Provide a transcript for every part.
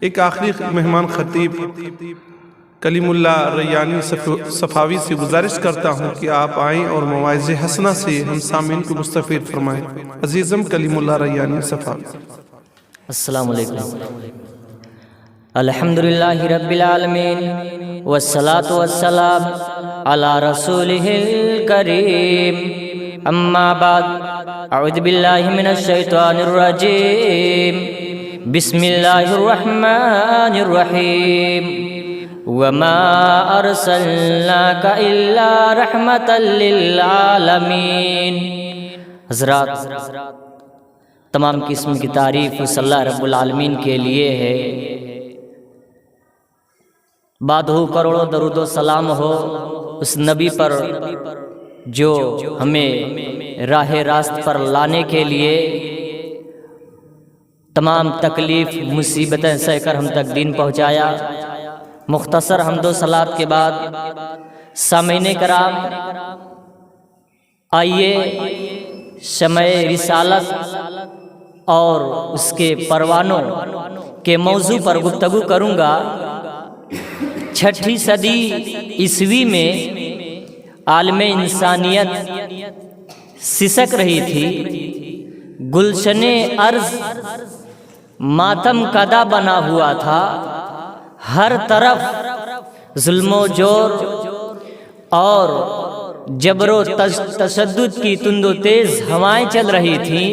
ایک آخری مہمان خطیب کلیم اللہ ریانی صفاوی سے گزارش کرتا ہوں کہ آپ آئیں اور مواعظ حسنہ سے ہم سامعین کو مستفید فرمائیں۔ عزیزم کلیم اللہ ریانی صفاوی۔ السلام علیکم۔ الحمدللہ رب العالمین والصلاة والسلام علی رسولہ الکریم، اما بعد، اعوذ باللہ من الشیطان الرجیم، بسم اللہ الرحمن الرحیم، وما ارسلناک الا رحمتا للعالمین۔ حضرات، تمام قسم کی تعریف اس اللہ رب العالمین کے لیے ہے۔ بات ہو، کروڑوں درود و سلام ہو اس نبی پر جو ہمیں راہ راست پر لانے کے لیے تمام تکلیف مصیبتیں سہ کر ہم تک دین پہنچایا۔ مختصر حمد و صلات کے بعد سامعین کرام، آئیے شمع رسالت اور اس کے پروانوں کے موضوع پر گفتگو کروں گا۔ 6 صدی عیسوی میں عالم انسانیت سسک رہی تھی، گلشن ارض ماتم کدا بنا ہوا تھا، ہر طرف ظلم و جور اور جبر و تشدد کی تند و تیز ہوائیں چل رہی تھیں،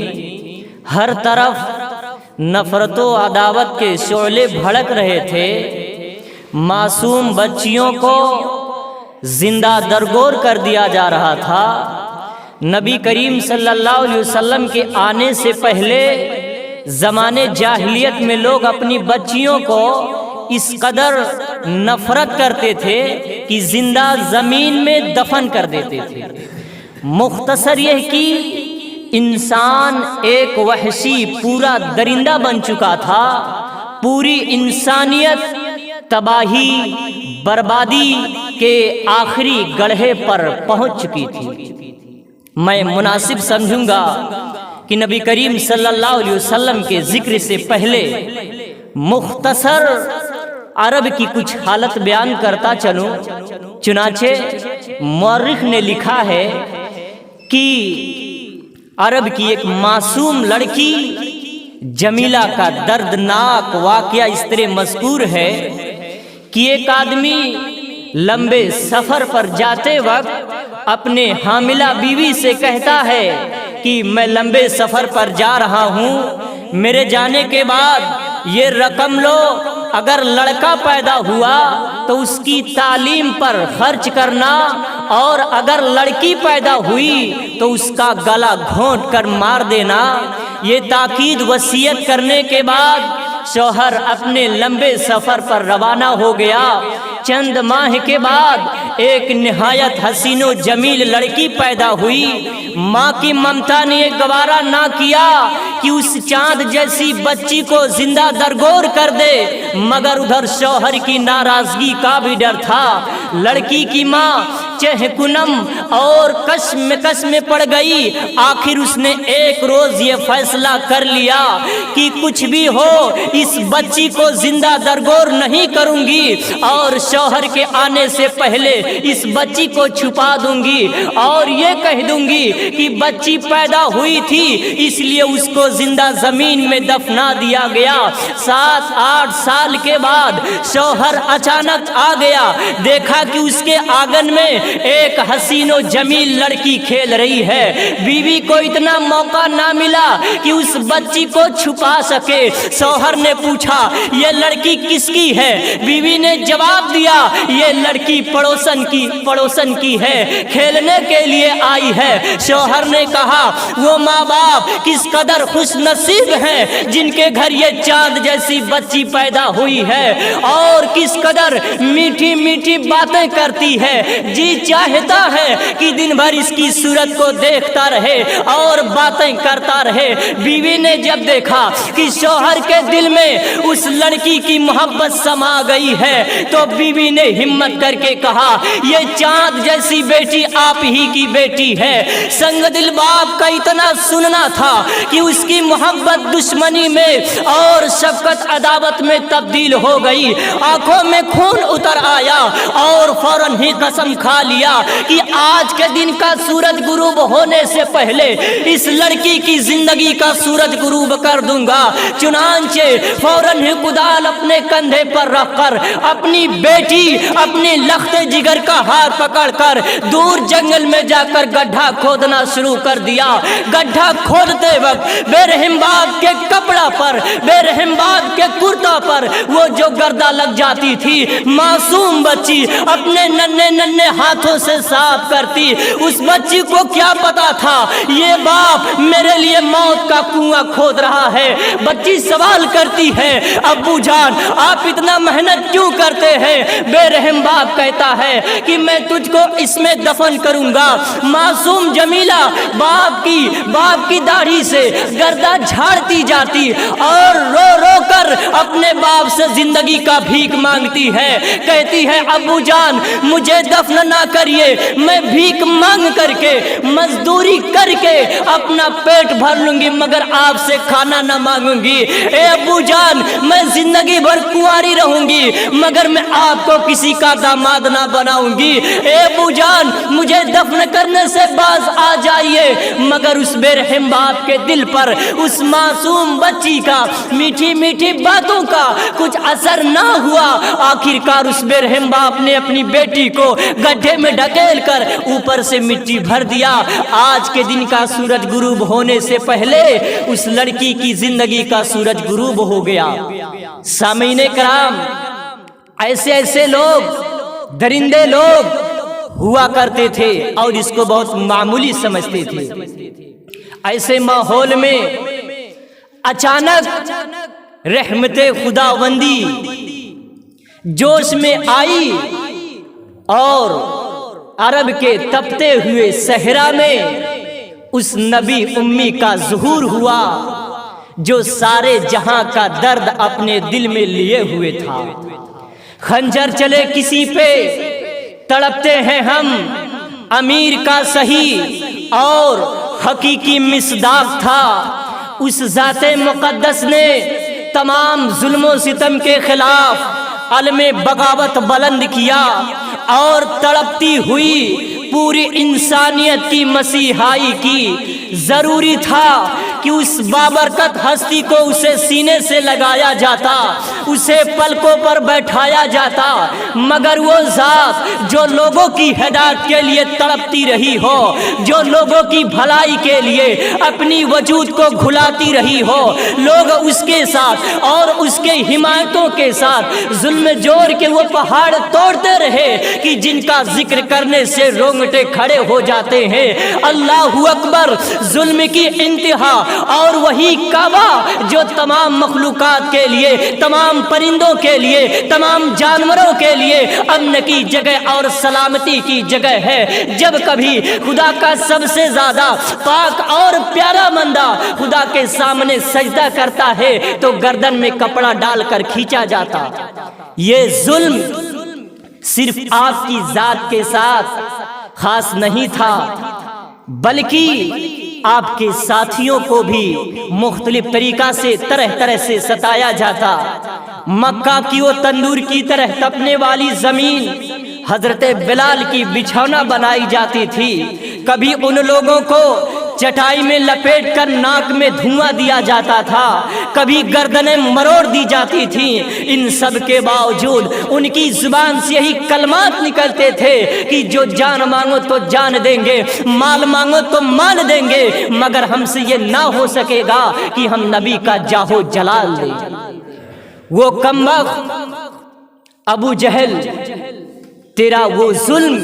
ہر طرف نفرت و عداوت کے شعلے بھڑک رہے تھے، معصوم بچیوں کو زندہ درگور کر دیا جا رہا تھا۔ نبی کریم صلی اللہ علیہ وسلم کے آنے سے پہلے زمانے جاہلیت میں لوگ اپنی بچیوں کو اس قدر نفرت کرتے تھے کہ زندہ زمین میں دفن کر دیتے تھے۔ مختصر یہ کہ انسان ایک وحشی پورا درندہ بن چکا تھا، پوری انسانیت تباہی بربادی کے آخری گڑھے پر پہنچ چکی تھی۔ میں مناسب سمجھوں گا کہ نبی کریم صلی اللہ علیہ وسلم کے ذکر سے پہلے مختصر عرب کی کچھ حالت بیان کرتا چلوں۔ چنانچہ مورخ نے لکھا ہے کہ عرب کی ایک معصوم لڑکی جمیلہ کا دردناک واقعہ اس طرح مذکور ہے کہ ایک آدمی لمبے سفر پر جاتے وقت اپنے حاملہ بیوی سے کہتا ہے کہ میں لمبے سفر پر جا رہا ہوں، میرے جانے کے بعد یہ رقم لو، اگر لڑکا پیدا ہوا تو اس کی تعلیم پر خرچ کرنا، اور اگر لڑکی پیدا ہوئی تو اس کا گلا گھونٹ کر مار دینا۔ یہ تاکید وصیت کرنے کے بعد شوہر اپنے لمبے سفر پر روانہ ہو گیا۔ چند ماہ کے بعد ایک نہایت حسین و جمیل لڑکی پیدا ہوئی۔ ماں کی ممتا نے گوارا نہ کیا کہ اس چاند جیسی بچی کو زندہ درگور کر دے، مگر ادھر شوہر کی ناراضگی کا بھی ڈر تھا۔ لڑکی کی ماں چہ کنم اور کشمکش میں پڑ گئی۔ آخر اس نے ایک روز یہ فیصلہ کر لیا کہ کچھ بھی ہو اس بچی کو زندہ درگور نہیں کروں گی، اور شوہر کے آنے سے پہلے اس بچی کو چھپا دوں گی، اور یہ کہہ دوں گی کہ بچی پیدا ہوئی تھی اس لیے اس کو زندہ زمین میں دفنا دیا گیا۔ 7-8 سال کے بعد شوہر اچانک آ گیا، دیکھا کہ اس کے آنگن میں ایک حسین و جمیل لڑکی کھیل رہی ہے۔ بیوی کو اتنا موقع نہ ملا کہ اس بچی کو چھپا سکے۔ شوہر نے پوچھا یہ لڑکی کس کی ہے؟ بیوی نے جواب دیا یہ لڑکی پڑوسن کی ہے، کھیلنے کے لیے آئی ہے۔ شوہر نے کہا وہ ماں باپ کس قدر خوش نصیب ہیں جن کے گھر یہ چاند جیسی بچی پیدا ہوئی ہے، اور کس قدر میٹھی میٹھی باتیں کرتی ہے، جی چاہتا ہے کہ دن بھر اس کی صورت کو دیکھتا رہے اور باتیں کرتا رہے۔ بیوی نے جب دیکھا کہ شوہر کے دل میں اس لڑکی کی محبت سما گئی ہے تو بیوی نے ہمت کر کے کہا یہ چاند جیسی بیٹی آپ ہی کی بیٹی ہے۔ سنگ دل باپ کا اتنا سننا تھا کہ اس کی محبت دشمنی میں اور شفقت عداوت میں تبدیل ہو گئی۔ آنکھوں میں خون اتر آیا اور فوراً ہی قسم کھا لیا کہ آج کے دن کا سورج غروب ہونے سے پہلے اس لڑکی کی زندگی کا سورج غروب کر دوں گا۔ چنانچہ فوراً ہی کدال اپنے کندھے پر رکھ کر اپنی بیٹی اپنی لخت جگر کا ہاتھ پکڑ کر دور جنگل میں جا کر گڈھا کھودنا شروع کر دیا۔ گڈھا کھودتے وقت بے رحم باپ کے کپڑا پر، بے رحم باپ کے کرتا پر وہ جو گردہ لگ جاتی تھی، معصوم بچی اپنے ننھے ننھے ہاتھوں سے صاف کرتی۔ اس بچی کو کیا پتا تھا یہ باپ میرے لیے موت کا کنواں کھود رہا ہے۔ بچی سوال کرتی ہے ابو جان آپ اتنا محنت کیوں کرتے ہیں؟ بے رحم باپ کہتا ہے کہ میں تجھ کو اس میں دفن کروں گا۔ معصوم جمیلہ باپ کی داڑھی سے گردہ جھاڑتی جاتی اور رو رو کر اپنے باپ سے زندگی کا بھیک مانگتی ہے۔ کہتی ہے ابو جان مجھے دفن نہ کریے، میں بھیک مانگ کر کے مزدوری کر کے اپنا پیٹ بھر لوں گی مگر آپ سے کھانا نہ مانگوں گی۔ اے ابو جان میں زندگی بھر کنواری رہوں گی مگر میں آپ کو کسی کا داماد نہ بناؤں گی۔ اے ابو جان مجھے دفن کرنے سے باز آ جائیے مگر اس بے رحم باپ کے دل پر اس معصوم بچی کا میٹھی میٹھی باتوں کا کچھ اثر نہ ہوا۔ آخر کار اس بے رحم باپ نے اپنی بیٹی کو گڈھے میں ڈھکیل کر اوپر سے مٹی بھر دیا۔ آج کے دن کا سورج غروب ہونے سے پہلے اس لڑکی کی زندگی کا سورج غروب ہو گیا۔ سامعین کرام ایسے ایسے لوگ درندے لوگ ہوا کرتے تھے اور اس کو بہت معمولی سمجھتے تھے۔ ایسے ماحول میں اچانک رحمت خداوندی جوش میں آئی اور عرب کے تپتے ہوئے صحرا میں اس نبی امی کا ظہور ہوا جو سارے جہاں کا درد اپنے دل میں لیے ہوئے تھا۔ خنجر چلے کسی پہ تڑپتے ہیں ہم، امیر کا صحیح اور حقیقی مصداق تھا۔ اس ذات مقدس نے تمام ظلم و ستم کے خلاف علم بغاوت بلند کیا اور تڑپتی ہوئی پوری انسانیت کی مسیحائی کی۔ ضروری تھا کہ اس بابرکت ہستی کو اسے سینے سے لگایا جاتا، اسے پلکوں پر بیٹھایا جاتا، مگر وہ ذات جو لوگوں کی ہدایت کے لیے تڑپتی رہی ہو، جو لوگوں کی بھلائی کے لیے اپنی وجود کو گھلاتی رہی ہو، لوگ اس کے ساتھ اور اس کے حمایتوں کے ساتھ ظلم جوڑ کے وہ پہاڑ توڑتے رہے کہ جن کا ذکر کرنے سے رونگٹے کھڑے ہو جاتے ہیں۔ اللہ اکبر، ظلم کی انتہا، اور وہی کعبہ جو تمام مخلوقات کے لیے، تمام پرندوں کے لیے، تمام جانوروں کے لیے امن کی جگہ اور سلامتی کی جگہ ہے۔ جب کبھی خدا کا سب سے زیادہ پاک اور پیارا بندہ خدا کے سامنے سجدہ کرتا ہے تو گردن میں کپڑا ڈال کر کھینچا جاتا۔ یہ ظلم صرف آپ کی ذات کے ساتھ خاص نہیں تھا بلکہ آپ کے ساتھیوں کو بھی مختلف طریقہ سے طرح طرح سے ستایا جاتا۔ مکہ کی وہ تندور کی طرح تپنے والی زمین حضرت بلال کی بچھونا بنائی جاتی تھی۔ کبھی ان لوگوں کو چٹائی میں لپیٹ کر ناک میں دھواں دیا جاتا تھا، کبھی گردنیں مروڑ دی جاتی تھیں۔ ان سب کے باوجود ان کی زبان سے یہی کلمات نکلتے تھے کہ جو جان مانگو تو جان دیں گے، مال مانگو تو مال دیں گے، مگر ہم سے یہ نہ ہو سکے گا کہ ہم نبی کا جاہو جلال دیں۔ وہ کمبخت ابو جہل، تیرا وہ ظلم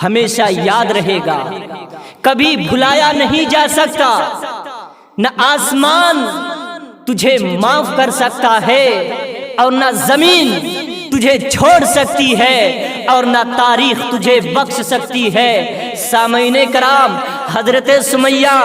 ہمیشہ یاد رہے گا، کبھی بھلایا نہیں جا سکتا۔ نہ آسمان تجھے معاف کر سکتا ہے اور نہ زمین تجھے چھوڑ سکتی ہے، اور نہ تاریخ تجھے بخش سکتی ہے۔ سامعین کرام، حضرت سمیہ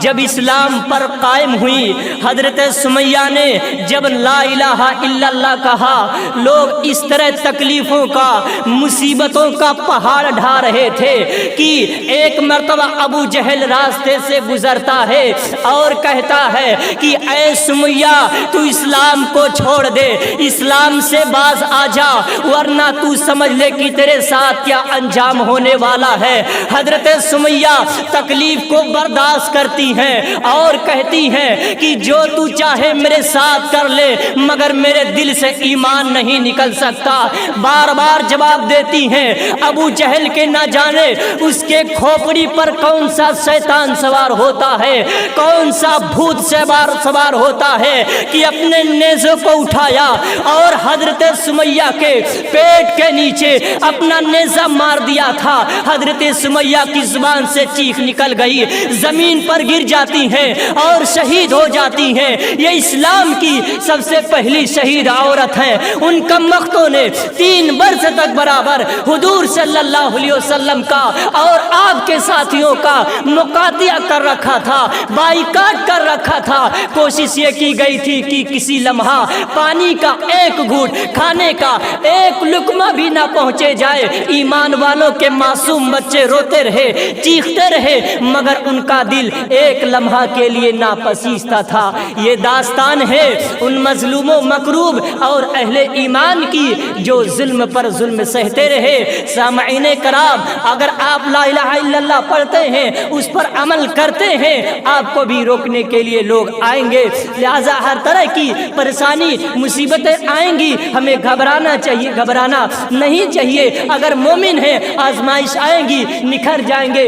جب اسلام پر قائم ہوئی، حضرت سمیہ نے جب لا الہ الا اللہ کہا، لوگ اس طرح تکلیفوں کا، مصیبتوں کا پہاڑ ڈھا رہے تھے کہ ایک مرتبہ ابو جہل راستے سے گزرتا ہے اور کہتا ہے کہ اے سمیہ تو اسلام کو چھوڑ دے، اسلام سے باز آ جا، ورنہ تو سمجھ لے کہ تیرے ساتھ کیا انجام ہونے والا ہے۔ حضرت سمیہ تکلیف کو برداشت کرتی ہیں اور کہتی ہیں کہ جو تو چاہے میرے ساتھ کر لے، مگر میرے دل سے ایمان نہیں نکل سکتا۔ بار بار جواب دیتی ہیں۔ ابو جہل کے نہ جانے اس کے کھوپڑی پر کون سا شیطان سوار ہوتا ہے، کون سا بھوت سوار ہوتا ہے کہ اپنے نیزوں کو اٹھایا اور حضرت سمیہ کے پیٹ کے نیچے اپنا نیزہ مار دیا تھا۔ حضرت سمیہ کی زبان سے چیخ نکل گئی، زمین پر گر جاتی ہیں اور شہید ہو جاتی ہیں۔ یہ اسلام کی سب سے پہلی شہید عورت ہیں۔ ان کمبختوں نے 3 برس تک برابر حضور صلی اللہ علیہ وسلم کا اور آپ کے ساتھیوں کا مقاطعہ کر رکھا تھا، بائیکاٹ کر رکھا تھا۔ کوشش یہ کی گئی تھی کہ کسی لمحہ پانی کا ایک گھونٹ، کھانے کا ایک لقمہ بھی نہ پہنچے جائے۔ ایمان والوں کے معصوم بچے روتے رہے، چیختے رہے، مگر ان کا دل ایک لمحہ کے لیے ناپسیجتا تھا۔ یہ داستان ہے ان مظلوموں، مکروب اور اہل ایمان کی جو ظلم پر ظلم سہتے رہے۔ سامعین کرام، اگر آپ لا الہ الا اللہ پڑھتے ہیں، اس پر عمل کرتے ہیں، آپ کو بھی روکنے کے لیے لوگ آئیں گے۔ لہذا ہر طرح کی پریشانی، مصیبتیں آئیں گی، ہمیں گھبرانا چاہیے، گھبرانا نہیں چاہیے۔ اگر مومن ہیں آزمائش آئیں گی، نکھر جائیں گے۔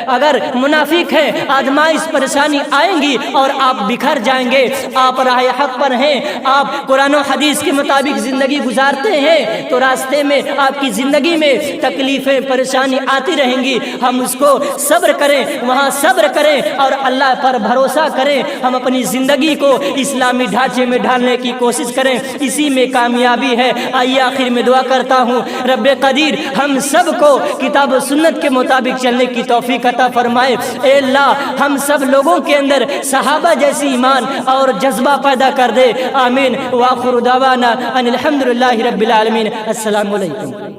اگر منافق ہیں آزمائش، پریشانی آئیں گی اور آپ بکھر جائیں گے۔ آپ راہ حق پر ہیں، آپ قرآن و حدیث کے مطابق زندگی گزارتے ہیں تو راستے میں آپ کی زندگی میں تکلیفیں، پریشانی آتی رہیں گی۔ ہم اس کو صبر کریں، وہاں صبر کریں اور اللہ پر بھروسہ کریں۔ ہم اپنی زندگی کو اسلامی ڈھانچے میں ڈھالنے کی کوشش کریں، اسی میں کامیابی ہے۔ آئیے آخر میں دعا کرتا ہوں، رب قدیر ہم سب کو کتاب و سنت کے مطابق چلنے کی توفیق عطا فرمائے۔ اے اللہ، ہم سب لوگوں کے اندر صحابہ جیسی ایمان اور جذبہ پیدا کر دے۔ آمین۔ وآخر دعوانا ان الحمدللہ رب العالمین۔ السلام علیکم۔